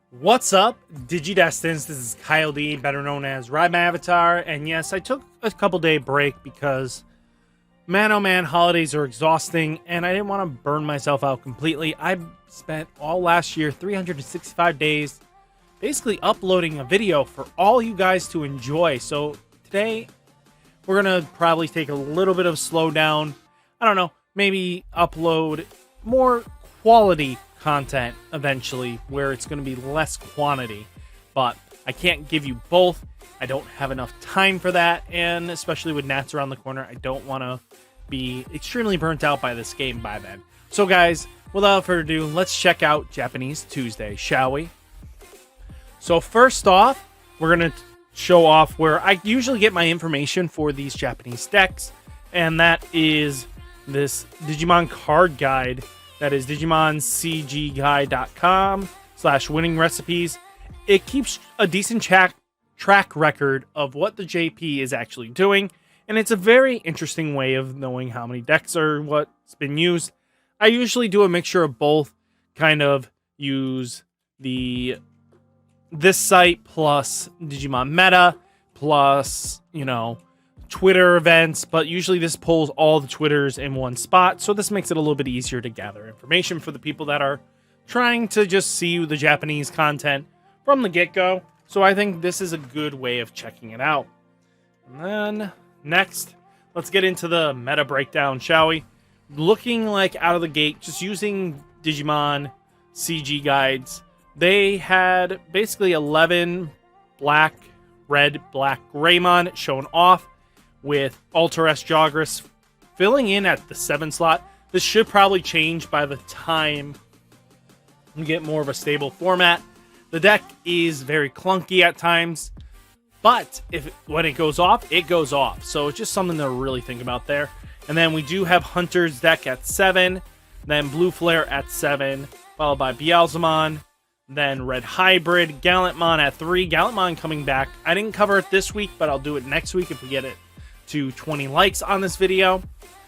What's up, Digidestins? This is Kyle D, better known as RideMyAvatar, and yes, I took a couple day break because, man oh man, holidays are exhausting, and I didn't want to burn myself out completely. I spent all last year, 365 days, basically uploading a video for all you guys to enjoy. So today, we're going to probably take a little bit of slowdown. I don't know, maybe upload more quality content eventually, where it's going to be less quantity, but I can't give you both. I don't have enough time for that, and especially with Nats around the corner, I don't want to be extremely burnt out by this game by then. So guys, without further ado, let's check out Japanese Tuesday, shall we? So first off, we're going to show off where I usually get my information for these Japanese decks, and that is this Digimon card guide. That is DigimonCGguide.com/winning recipes. It keeps a decent track record of what the JP is actually doing, and it's a very interesting way of knowing how many decks are what's been used. I usually do a mixture of both, kind of use this site plus Digimon Meta plus, Twitter events, but usually this pulls all the Twitters in one spot, so this makes it a little bit easier to gather information for the people that are trying to just see the Japanese content from the get-go. So I think this is a good way of checking it out. And then next, let's get into the meta breakdown, shall we? Looking like out of the gate, just using Digimon CG guides, they had basically 11 red, black Greymon shown off, with Ultra S Jogris filling in at the 7 slot. This should probably change by the time we get more of a stable format. The deck is very clunky at times, but when it goes off, it goes off. So it's just something to really think about there. And then we do have Hunter's deck at 7, then Blue Flare at 7, followed by Beelzemon, then Red Hybrid, Gallantmon at 3. Gallantmon coming back. I didn't cover it this week, but I'll do it next week if we get it to 20 likes on this video.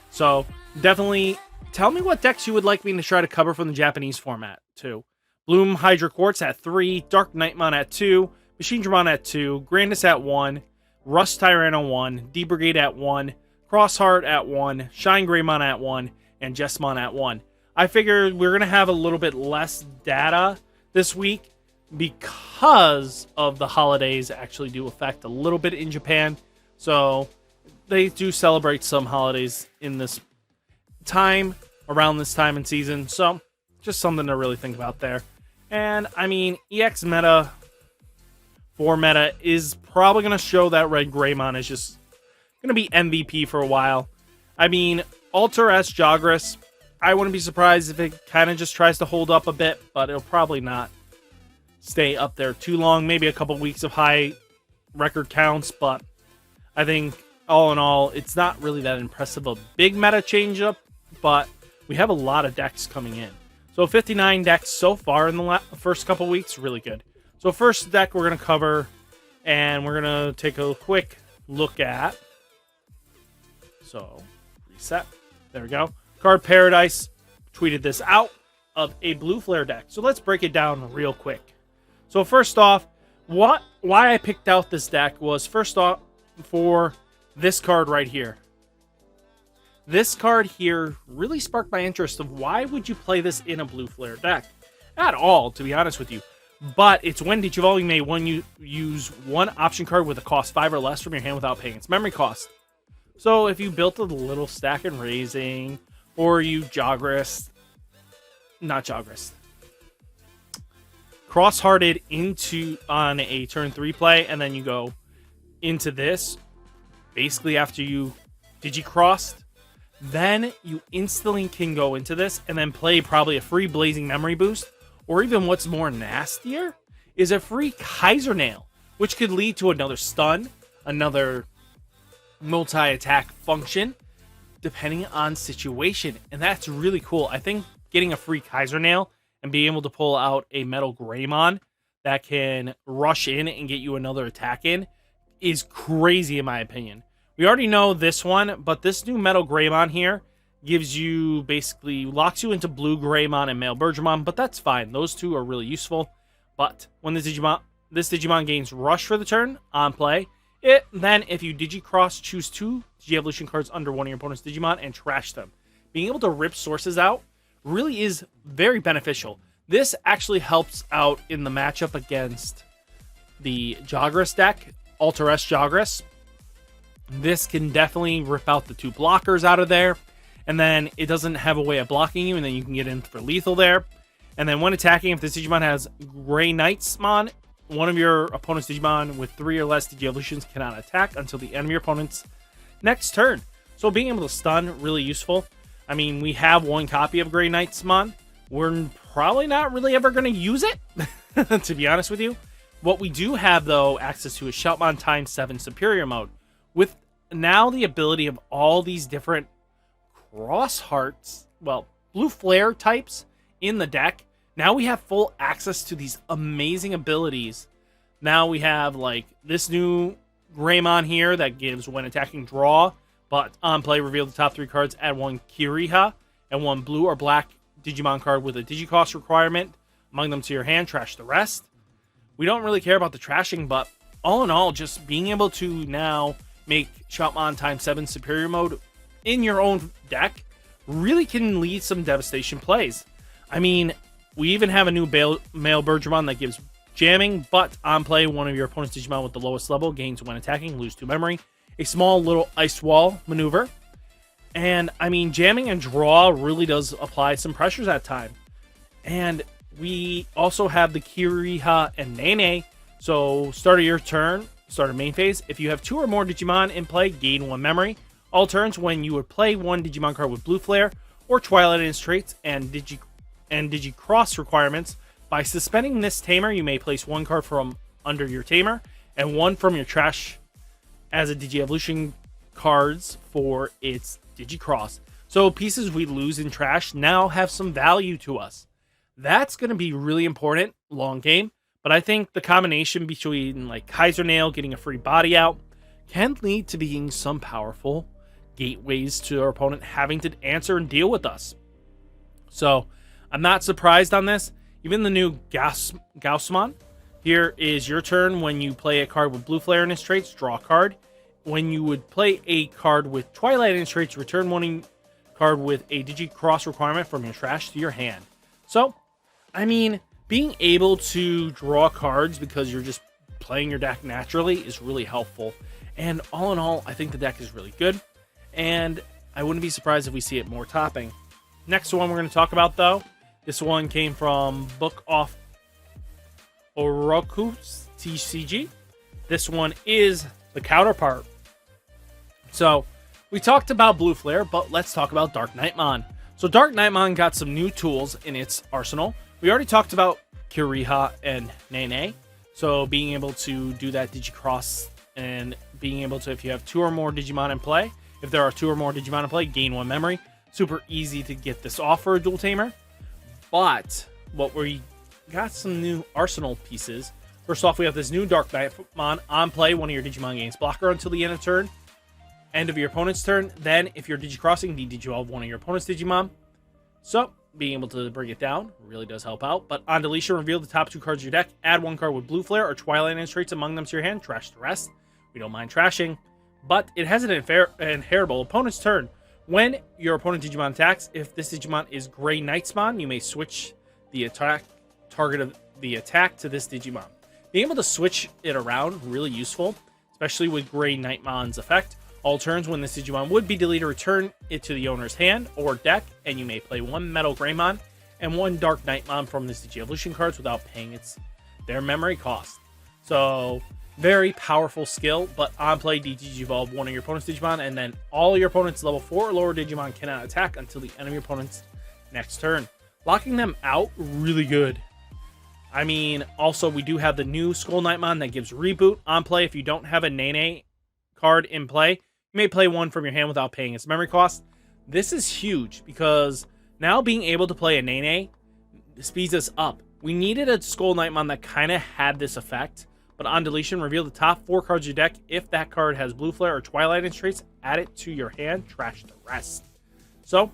So definitely tell me what decks you would like me to try to cover from the Japanese format too. Bloom Hydra Quartz at 3, Darkknightmon at 2, Machine Dramon at 2, Grandis at 1, Rust Tyranno 1, D-Brigade at 1, Crossheart at 1, Shine Greymon at 1, and Jessmon at 1. I figured we're going to have a little bit less data this week because of the holidays actually do affect a little bit in Japan. So they do celebrate some holidays in this time, around this time and season. So just something to really think about there. And I mean, EX-4 meta is probably going to show that Red Greymon is just going to be MVP for a while. I mean, Ultra S Jogris, I wouldn't be surprised if it kind of just tries to hold up a bit, but it'll probably not stay up there too long. Maybe a couple weeks of high record counts, but I think all in all, it's not really that impressive a big meta change up, but we have a lot of decks coming in. So 59 decks so far in the first couple weeks, really good. So first deck we're going to cover, and we're going to take a quick look at. So reset. There we go. Card Paradise tweeted this out of a Blue Flare deck. So let's break it down real quick. So first off, why I picked out this deck was first off for this card right here. This card here really sparked my interest of why would you play this in a Blue Flare deck? At all, to be honest with you. But it's when Digivolving may you use one option card with a cost 5 or less from your hand without paying its memory cost. So if you built a little Stack and Raising, or you cross-hearted into on a turn 3 play, and then you go into this, basically after you Digi-crossed, then you instantly can go into this and then play probably a free Blazing Memory Boost, or even what's more nastier is a free Kaiser Nail, which could lead to another stun, another multi-attack function, depending on situation, and that's really cool. I think getting a free Kaiser Nail and being able to pull out a Metal Greymon that can rush in and get you another attack in is crazy in my opinion. We already know this one, but this new Metal Greymon here gives you, basically locks you into Blue Greymon and Male Bergermon, but that's fine. Those two are really useful. But when this Digimon gains Rush for the turn on play, then if you Digicross, choose 2 Digi-Evolution cards under one of your opponent's Digimon and trash them. Being able to rip sources out really is very beneficial. This actually helps out in the matchup against the Jagras deck, Alter S Jagras. This can definitely rip out the 2 blockers out of there, and then it doesn't have a way of blocking you, and then you can get in for lethal there. And then when attacking, if this Digimon has Greymon, one of your opponent's Digimon with 3 or less Digi-Evolutions cannot attack until the end of your opponent's next turn. So being able to stun, really useful. I mean, we have 1 copy of Greymon. We're probably not really ever going to use it, to be honest with you. What we do have, though, access to is Shoutmon times 7 Superior Mode. With now the ability of all these different Cross Hearts, well, Blue Flare types in the deck, now we have full access to these amazing abilities. Now we have, like, this new Greymon here that gives, when attacking, draw, but on play, reveal the top 3 cards, add 1 Kiriha, and 1 blue or black Digimon card with a Digicost requirement among them to your hand, trash the rest. We don't really care about the trashing, but all in all, just being able to now make Shoutmon times 7 Superior Mode in your own deck really can lead some devastation plays. I mean, we even have a new male Bergermon that gives jamming, but on play, one of your opponent's Digimon with the lowest level gains when attacking, lose 2 memory. A small little ice wall maneuver. And, I mean, jamming and draw really does apply some pressures at time. And we also have the Kiriha and Nene. So, start of your turn, start of main phase. If you have 2 or more Digimon in play, gain 1 memory. All turns when you would play 1 Digimon card with Blue Flare or Twilight in its traits and Digicross requirements. By suspending this tamer, you may place 1 card from under your tamer and 1 from your trash as a Digi-Evolution cards for its Digicross. So pieces we lose in trash now have some value to us. That's going to be really important long game, but I think the combination between like Kaiser Nail getting a free body out can lead to being some powerful gateways to our opponent having to answer and deal with us. So I'm not surprised on this. Even the new Gaussmon. Here is your turn. When you play a card with Blue Flare in its traits, draw a card. When you would play a card with Twilight in its traits, return 1 card with a Digicross requirement from your trash to your hand. So, I mean, being able to draw cards because you're just playing your deck naturally is really helpful. And all in all, I think the deck is really good. And I wouldn't be surprised if we see it more topping. Next one we're going to talk about, though. This one came from Book of Oroku's TCG. This one is the counterpart. So, we talked about Blue Flare, but let's talk about Darkknightmon. So, Darkknightmon got some new tools in its arsenal. We already talked about Kiriha and Nene. So, being able to do that Digicross and being able to, if you have 2 or more Digimon in play, if there are 2 or more Digimon in play, gain 1 memory. Super easy to get this off for a dual tamer. But what we got some new arsenal pieces. First off, we have this new Darkknightmon on play. One of your Digimon gains blocker until the end of turn. End of your opponent's turn. Then, if you're Digicrossing, de-Digivolve one of your opponent's Digimon. So, being able to bring it down really does help out. But on deletion, reveal the top 2 cards of your deck. Add 1 card with Blue Flare or Twilight in its traits among them to your hand. Trash the rest. We don't mind trashing. But it has an inheritable opponent's turn. When your opponent Digimon attacks, if this Digimon is Greymon, you may switch the target of the attack to this Digimon. Being able to switch it around, really useful, especially with Greymon's effect. All turns when this Digimon would be deleted, return it to the owner's hand or deck, and you may play 1 Metal Greymon and 1 Darkknightmon from this Digi-Evolution cards without paying their memory cost. So, very powerful skill, but on play, de-Digivolve one of your opponent's Digimon, and then all your opponent's level 4 or lower Digimon cannot attack until the end of your opponent's next turn. Locking them out, really good. I mean, also, we do have the new Skull Knightmon that gives reboot on play. If you don't have a Nene card in play, you may play 1 from your hand without paying its memory cost. This is huge because now being able to play a Nene speeds us up. We needed a Skull Knightmon that kind of had this effect. But on deletion, reveal the top 4 cards of your deck. If that card has Blue Flare or Twilight in its traits, add it to your hand, trash the rest. So,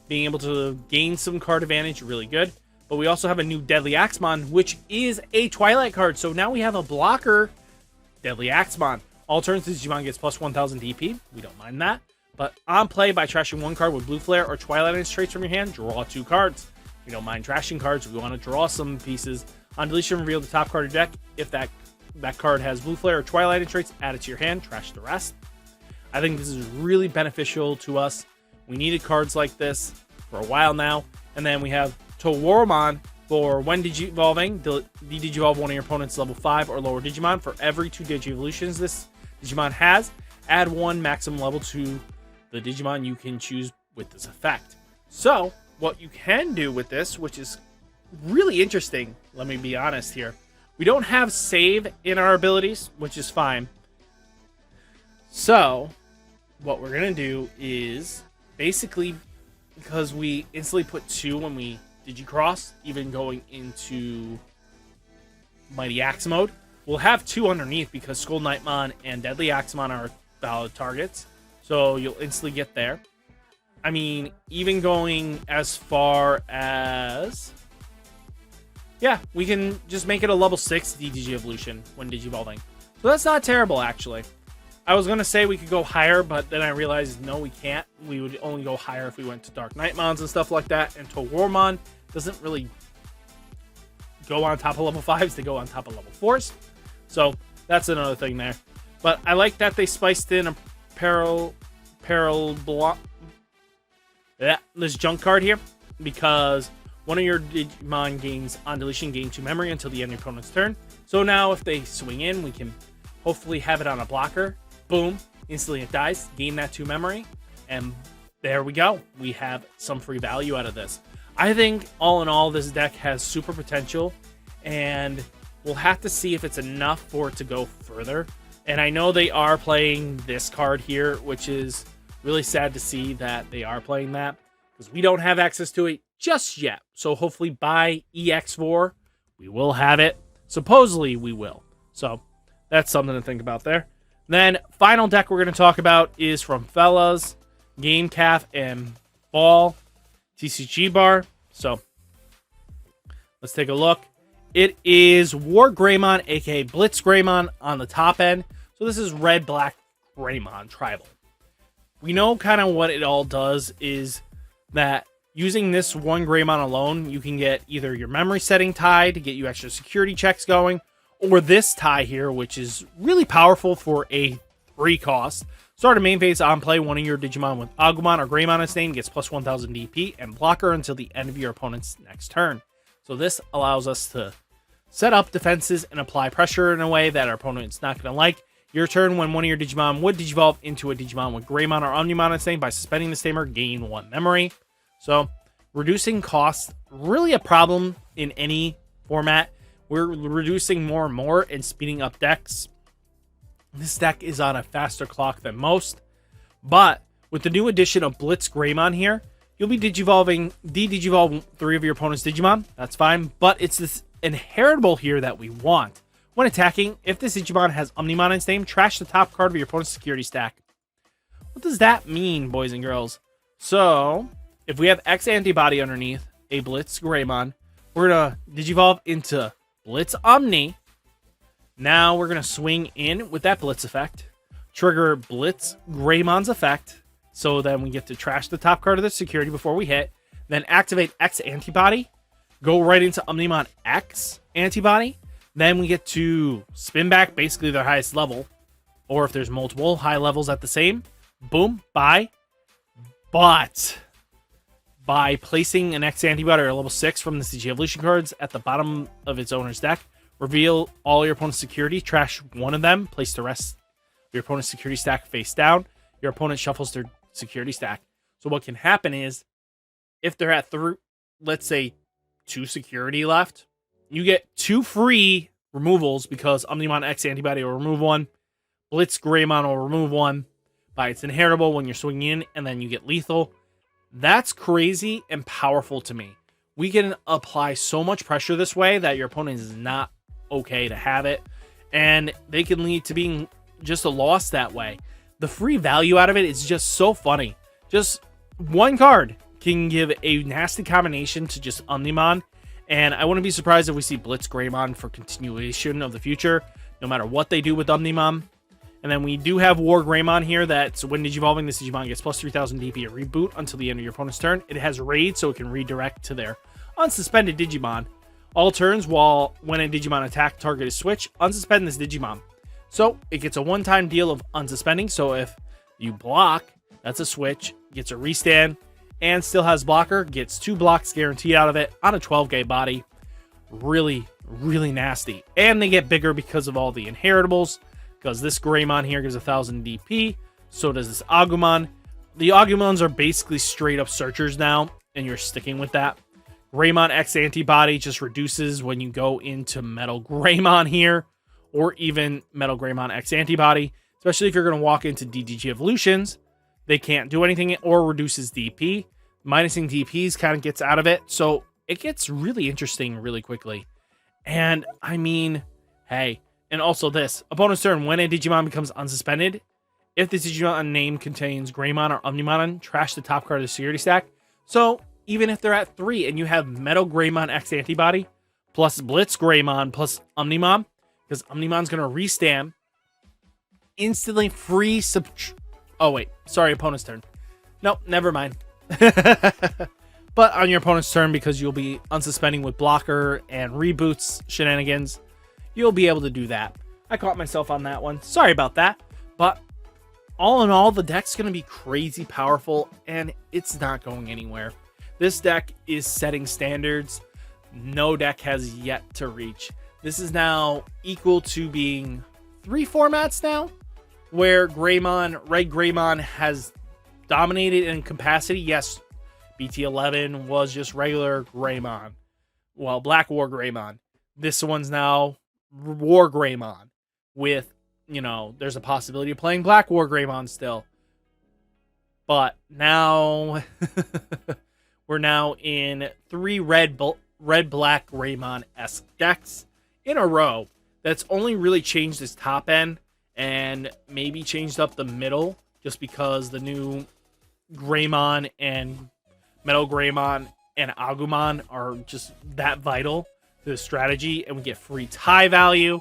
being able to gain some card advantage, really good. but we also have a new Deadly Axemon, which is a Twilight card. So now we have a blocker Deadly Axemon. All turns, this Digimon gets plus 1000 DP. We don't mind that. But on play, by trashing one card with Blue Flare or Twilight and its traits from your hand, draw 2 cards. We don't mind trashing cards. We want to draw some pieces. On deletion, reveal the top card of your deck. If that card has Blue Flare or Twilight and traits, add it to your hand. Trash the rest. I think this is really beneficial to us. We needed cards like this for a while now. And then we have Toworomon for when Digivolving. Digivolve one of your opponent's level 5 or lower Digimon. For every 2 Digi-evolutions this Digimon has, add 1 maximum level to the Digimon you can choose with this effect. So, what you can do with this, which is really interesting, let me be honest here. We don't have save in our abilities, which is fine. So, what we're going to do is, basically, because we instantly put 2 when we Digicross, even going into Mighty Axe mode, we'll have 2 underneath because Darkknightmon and Deadly Axemon are valid targets. So you'll instantly get there. I mean, even going as far as... yeah, we can just make it a level 6 DDG evolution when Digivolving. So that's not terrible, actually. I was going to say we could go higher, but then I realized, no, we can't. We would only go higher if we went to Darkknightmons and stuff like that. And Toworomon doesn't really go on top of level 5s. They go on top of level 4s. So that's another thing there. But I like that they spiced in a this junk card here, because one of your Digimon gains on deletion gain 2 memory until the end of your opponent's turn. So now if they swing in, we can hopefully have it on a blocker. Boom, instantly it dies, gain that 2 memory, and there we go. We have some free value out of this. I think all in all, this deck has super potential, and we'll have to see if it's enough for it to go further. And I know they are playing this card here, which is really sad to see that they are playing that, because we don't have access to it just yet. So hopefully by EX-4, we will have it. Supposedly we will. So that's something to think about there. Then final deck we're going to talk about is from Fellas, Game Calf, and Ball TCG Bar. So let's take a look. It is War Greymon, aka Blitz Greymon, on the top end. So this is red, black Greymon Trible. We know kind of what it all does is that using this one Greymon alone, you can get either your memory setting tie to get you extra security checks going, or this tie here, which is really powerful for a 3 cost. Start a main phase on play, one of your Digimon with Agumon or Greymon in its name gets plus 1000 DP and blocker until the end of your opponent's next turn. So this allows us to set up defenses and apply pressure in a way that our opponent's not going to like. Your turn, when one of your Digimon would Digivolve into a Digimon with Greymon or Omnimon in its name, by suspending this tamer, gain 1 memory. So, reducing costs, really a problem in any format. We're reducing more and more and speeding up decks. This deck is on a faster clock than most. But, with the new addition of Blitz Greymon here, you'll be de-Digivolve 3 of your opponent's Digimon. That's fine. But it's this inheritable here that we want. When attacking, if this Digimon has Omnimon in its name, trash the top card of your opponent's security stack. What does that mean, boys and girls? So, if we have X antibody underneath a Blitz Greymon, we're going to Digivolve into Blitz Omni. Now we're going to swing in with that Blitz effect, trigger Blitz Greymon's effect, so then we get to trash the top card of the security before we hit, then activate X antibody, go right into Omnimon X antibody. Then we get to spin back basically their highest level, or if there's multiple high levels at the same, boom, bye. But by placing an X antibody or level 6 from the CG evolution cards at the bottom of its owner's deck, reveal all your opponent's security, trash one of them, place the rest of your opponent's security stack face down. Your opponent shuffles their security stack. So what can happen is, if they're at let's say 2 security left, you get 2 free removals because Omnimon X antibody will remove 1. Blitz Greymon will remove 1 by its inheritable when you're swinging in, and then you get lethal. That's crazy and powerful to me. We can apply so much pressure this way that your opponent is not okay to have it, and they can lead to being just a loss that way. The free value out of it is just so funny. Just one card can give a nasty combination to just Omnimon, And I wouldn't be surprised if we see Blitz Greymon for continuation of the future, no matter what they do with Omnimon. And then we do have War Greymon here. That's when Digivolving, this Digimon gets plus 3000 DP at reboot until the end of your opponent's turn. It has Raid, so it can redirect to their unsuspended Digimon. All turns, when a Digimon attack target is switched, unsuspend this Digimon. So it gets a one-time deal of unsuspending. So if you block, that's a switch, gets a restand, and still has blocker, gets 2 blocks guaranteed out of it on a 12K body. Really, really nasty. And they get bigger because of all the inheritables, because this Greymon here gives 1000 DP, so does this Agumon. The Agumons are basically straight up searchers now, and you're sticking with that. Greymon X antibody just reduces when you go into Metal Greymon here, or even Metal Greymon X antibody, especially if you're going to walk into DDG evolutions. They can't do anything, or reduces DP. Minusing DPs kind of gets out of it, so it gets really interesting really quickly. And I mean, hey, and also this, opponent's turn, when a Digimon becomes unsuspended, if the Digimon name contains Greymon or Omnimon, trash the top card of the security stack. So even if they're at 3 and you have Metal Greymon X antibody, plus Blitz Greymon, plus Omnimon, because Omnimon's going to restand, instantly free oh wait, sorry, opponent's turn. Nope, never mind. But on your opponent's turn, because you'll be unsuspending with blocker and reboots shenanigans, you'll be able to do that. I caught myself on that one. Sorry about that. But all in all, the deck's going to be crazy powerful, and it's not going anywhere. This deck is setting standards no deck has yet to reach. This is now equal to being 3 formats now, where Greymon, Red Greymon has dominated in capacity. Yes, BT11 was just regular Greymon. Well, Black War Greymon. This one's now War Greymon with, you know, there's a possibility of playing Black War Greymon still. But now we're now in 3 red-black Greymon-esque decks in a row. That's only really changed its top end and maybe changed up the middle, just because the new Greymon and Metal Greymon and Agumon are just that vital to the strategy, and we get free tie value.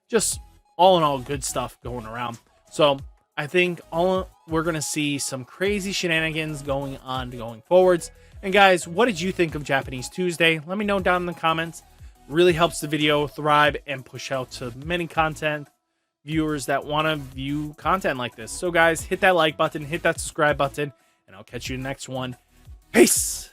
Just all in all, good stuff going around. So I think we're going to see some crazy shenanigans going on going forwards. And guys, what did you think of Japanese Tuesday? Let me know down in the comments. Really helps the video thrive and push out to many content viewers that want to view content like this. So guys, hit that like button, hit that subscribe button, and I'll catch you in the next one. Peace!